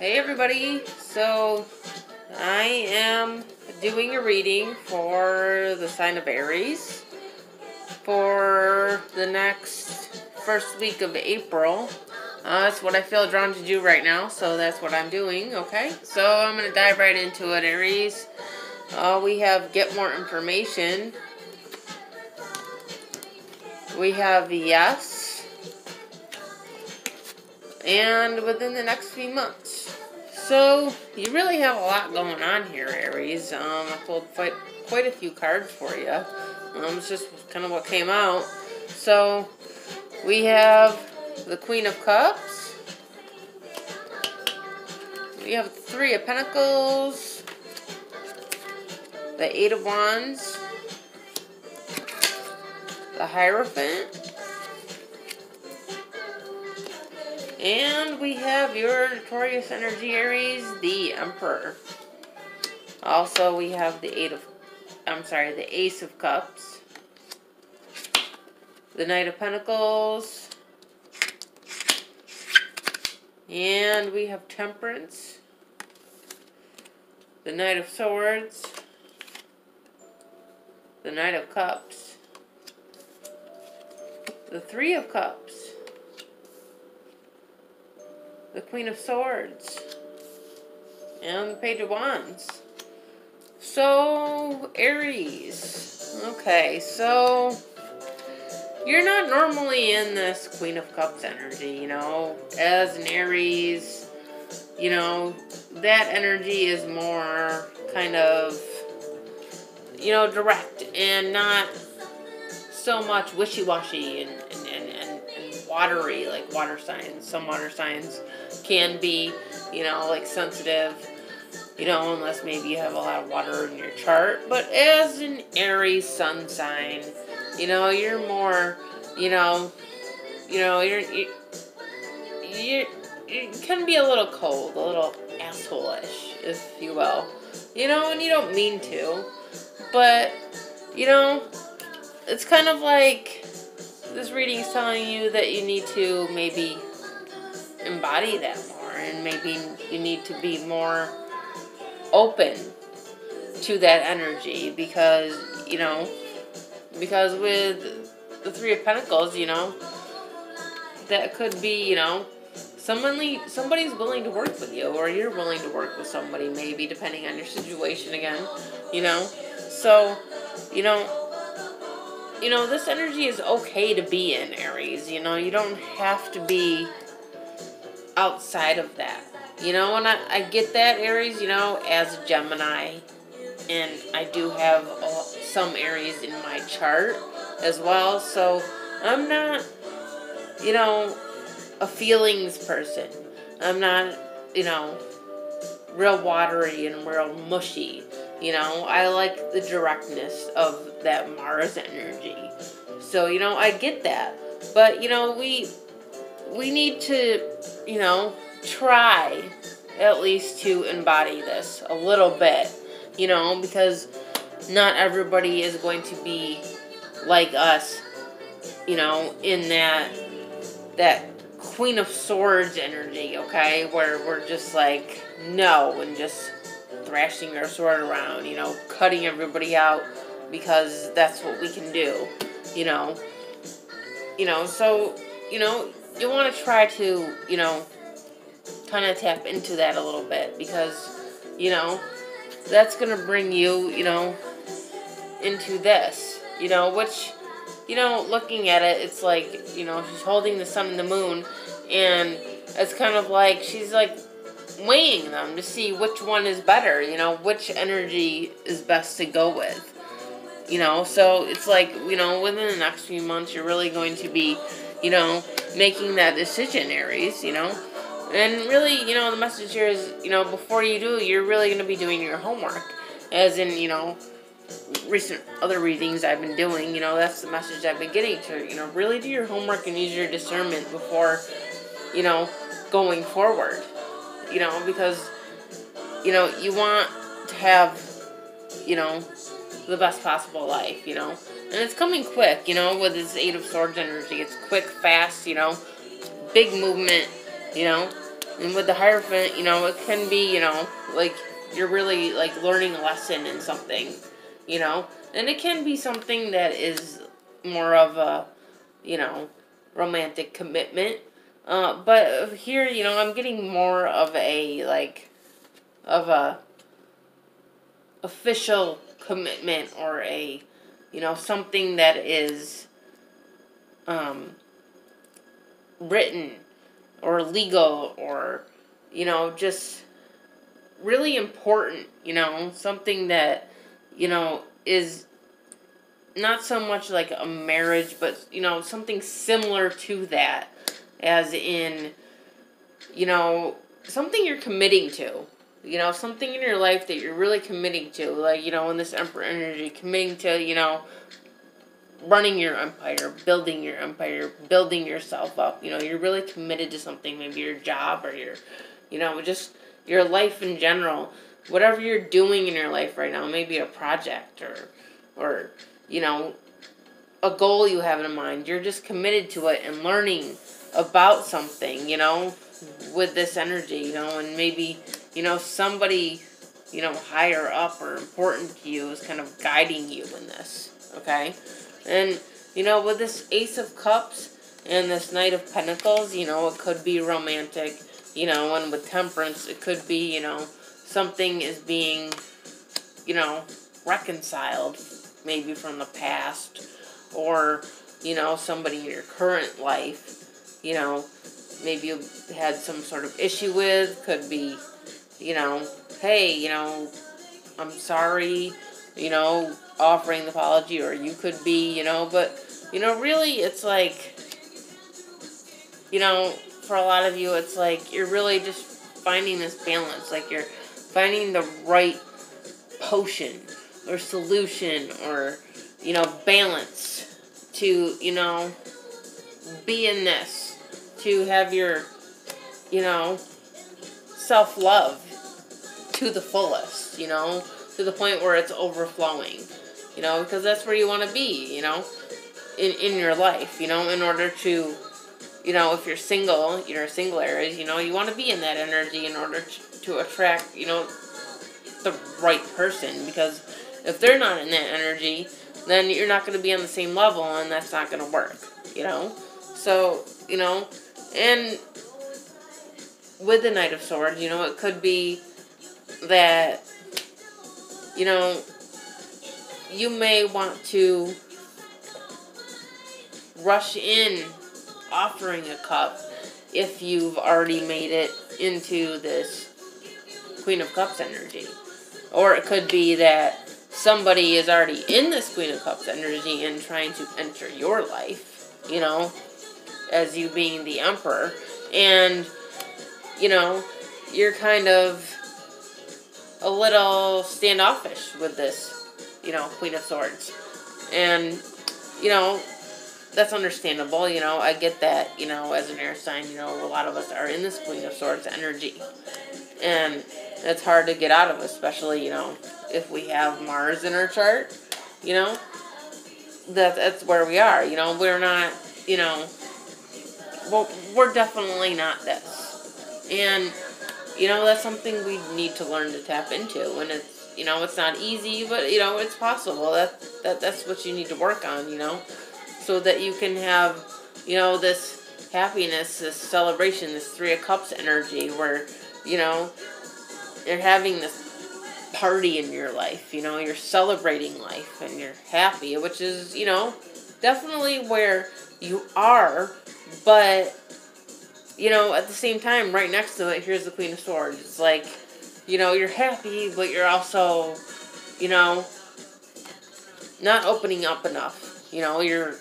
Hey everybody, so I am doing a reading for the sign of Aries for the next first week of April. That's what I feel drawn to do right now, so that's what I'm doing, okay? So I'm going to dive right into it, Aries. We have get more information. We have yes. And within the next few months. So, you really have a lot going on here, Aries. I pulled quite a few cards for you. It's just kind of what came out. So, we have the Queen of Cups. We have the Three of Pentacles. The Eight of Wands. The Hierophant. And we have your notorious energy, Aries, the Emperor. Also, we have the Ace of Cups. The Knight of Pentacles. And we have Temperance. The Knight of Swords. The Knight of Cups. The Three of Cups. The Queen of Swords, and the Page of Wands. So, Aries. Okay, so you're not normally in this Queen of Cups energy, you know. As an Aries, you know, that energy is more kind of, you know, direct and not so much wishy-washy and watery, like water signs. Some water signs can be, you know, like sensitive, you know, unless maybe you have a lot of water in your chart. But as an Aries sun sign, you know, you're more, you can be a little cold, a little asshole-ish, if you will, you know, and you don't mean to, but, you know, it's kind of like this reading is telling you that you need to maybe embody that more, and maybe you need to be more open to that energy, because, you know, because with the Three of Pentacles, you know, that could be, you know, somebody's willing to work with you, or you're willing to work with somebody, maybe, depending on your situation again, you know. So, you know, this energy is okay to be in, Aries. You know, you don't have to be outside of that. You know, and I get that, Aries, you know, as a Gemini. And I do have some Aries in my chart as well. So, I'm not, you know, a feelings person. I'm not, you know, real watery and real mushy. You know, I like the directness of that Mars energy. So, you know, I get that. But, you know, we need to, you know, try at least to embody this a little bit. You know, because not everybody is going to be like us, you know, in that Queen of Swords energy, okay? Where we're just like, no, and just thrashing our sword around, you know, cutting everybody out because that's what we can do, you know. You know, so, you know, you want to try to, you know, kind of tap into that a little bit, because, you know, that's going to bring you, you know, into this, you know, which, you know, looking at it, it's like, you know, she's holding the sun and the moon, and it's kind of like she's like weighing them to see which one is better, you know, which energy is best to go with, you know. So it's like, you know, within the next few months, you're really going to be, you know, making that decision, Aries, you know. And really, you know, the message here is, you know, before you do, you're really going to be doing your homework. As in, you know, recent other readings I've been doing, you know, that's the message I've been getting to, you know, really do your homework and use your discernment before, you know, going forward. You know, because, you know, you want to have, you know, the best possible life, you know. And it's coming quick, you know, with this Eight of Swords energy. It's quick, fast, you know, big movement, you know. And with the Hierophant, it can be, like you're really like learning a lesson in something, and it can be something that is more of a, romantic commitment. But here, I'm getting more of a official commitment, or a, something that is written or legal, or, just really important, something that, is not so much like a marriage, but, something similar to that, as in, something you're committing to. Something in your life that you're really committing to. Like, in this Emperor energy, committing to, running your empire, building yourself up. You're really committed to something, maybe your job or your, just your life in general. Whatever you're doing in your life right now, maybe a project or a goal you have in mind. You're just committed to it and learning about something, with this energy, and maybe, somebody, higher up or important to you is kind of guiding you in this, okay? And, with this Ace of Cups and this Knight of Pentacles, it could be romantic, and with Temperance, it could be, something is being, reconciled, maybe from the past, or, somebody in your current life, maybe you had some sort of issue with, could be, hey, I'm sorry, offering the apology, or you could be, but, really, it's like, for a lot of you, it's like, you're really just finding this balance, like, you're finding the right potion, or solution, or, balance to, be in this, to have your, self-love to the fullest, to the point where it's overflowing, because that's where you want to be, in your life, in order to, if you're single, single Aries, you want to be in that energy in order to attract, the right person, because if they're not in that energy, then you're not going to be on the same level, and that's not going to work, so, and with the Knight of Swords, it could be that, you may want to rush in offering a cup if you've already made it into this Queen of Cups energy. Or it could be that somebody is already in this Queen of Cups energy and trying to enter your life, as you being the Emperor. And, you're kind of a little standoffish with this, Queen of Swords. And, that's understandable, I get that, as an air sign, a lot of us are in this Queen of Swords energy. And it's hard to get out of, especially, if we have Mars in our chart, that's where we are, we're not, well, we're definitely not this. And, that's something we need to learn to tap into. And it's, it's not easy, but, it's possible. That's what you need to work on, so that you can have, this happiness, this celebration, this Three of Cups energy where, you're having this party in your life, you're celebrating life and you're happy, which is, definitely where you are, but, at the same time, right next to it, here's the Queen of Swords. It's like, you're happy, but you're also, not opening up enough. You're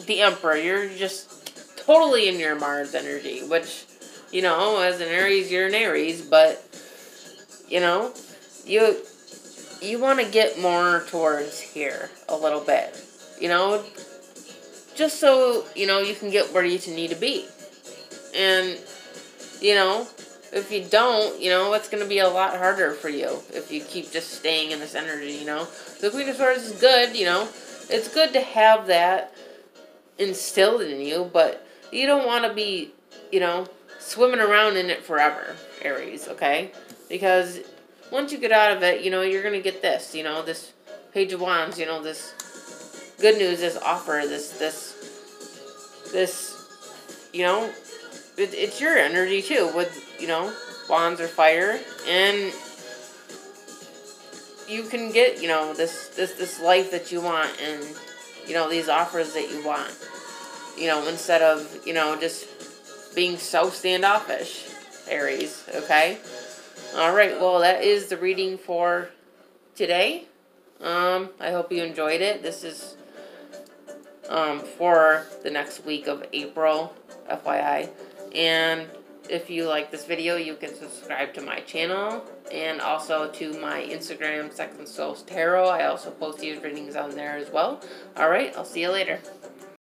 the Emperor. You're just totally in your Mars energy, which, as an Aries, you're an Aries, but, you want to get more towards here a little bit, just so, you can get where you need to be. And, if you don't, it's going to be a lot harder for you if you keep just staying in this energy, The Queen of Swords is good, it's good to have that instilled in you, but you don't want to be, swimming around in it forever, Aries, okay? Because once you get out of it, you know, you're going to get this, you know, this Page of Wands, you know, this good news, this offer, this, you know, it's your energy too with, you know, Wands or fire, and you can get, you know, this life that you want, and, you know, these offers that you want, you know, instead of, you know, just being so standoffish, Aries, okay? All right, well, that is the reading for today. I hope you enjoyed it. This is for the next week of April, FYI. And if you like this video, you can subscribe to my channel and also to my Instagram, Second Souls Tarot. I also post these readings on there as well. All right, I'll see you later.